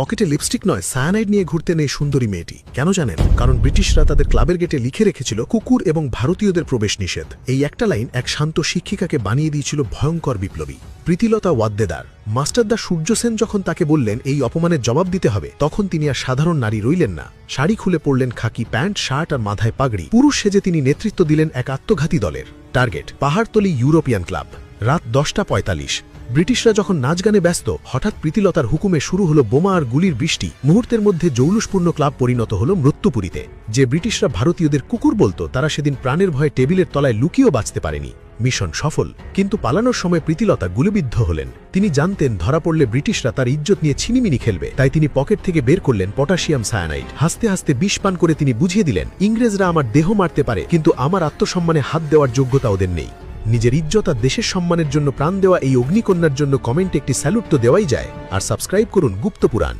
পকেটে লিপস্টিক নয়, সায়ানাইড নিয়ে ঘুরতেন এই সুন্দরী মেয়েটি। কেন জানেন? কারণ ব্রিটিশরা তাদের ক্লাবের গেটে লিখে রেখেছিল কুকুর এবং ভারতীয়দের প্রবেশ নিষেধ। এই একটা লাইন এক শান্ত শিক্ষিকাকে বানিয়ে দিয়েছিল ভয়ঙ্কর বিপ্লবী। প্রীতিলতা ওয়াদ্দেদার। মাস্টারদা সূর্য সেন যখন তাকে বললেন এই অপমানের জবাব দিতে হবে, তখন তিনি আর সাধারণ নারী রইলেন না। শাড়ি খুলে পড়লেন খাকি প্যান্ট, শার্ট আর মাথায় পাগড়ি। পুরুষ সেজে তিনি নেতৃত্ব দিলেন এক আত্মঘাতী দলের। Target Pahartali European club. রাত 10:45। ব্রিটিশরা যখন নাচ গানে ব্যস্ত, হঠাৎ প্রীতিলতার হুকুমে শুরু হলো বোমা আর গুলির বৃষ্টি। মুহূর্তের মধ্যে জৌলুসপূর্ণ ক্লাব পরিণত হলো মৃত্যুপুরীতে। যে ব্রিটিশরা ভারতীয়দের কুকুর বলতো, তারা সেদিন প্রাণের ভয়ে টেবিলের তলায় লুকিয়েও বাঁচতে পারেনি। মিশন সফল, কিন্তু পালানোর সময় প্রীতিলতা গুলিবিদ্ধ হলেন। তিনি জানতেন ধরা পড়লে ব্রিটিশরা তার ইজ্জত নিয়ে ছিনিমিনি খেলবে, তাই তিনি পকেট থেকে বের করলেন পটাশিয়াম সায়ানাইড। হাসতে হাসতে বিষ পান করে তিনি বুঝিয়ে দিলেন, ইংরেজরা আমার দেহ মারতে পারে, কিন্তু আমার আত্মসম্মানে হাত দেওয়ার যোগ্যতা ওদের নেই। নিজের ইজ্জত আর দেশের সম্মানের জন্য প্রাণ দেওয়া এই অগ্নিকন্যার জন্য কমেন্টে একটি স্যালুট তো দেওয়াই যায়। আর সাবস্ক্রাইব করুন গুপ্তপুরাণ।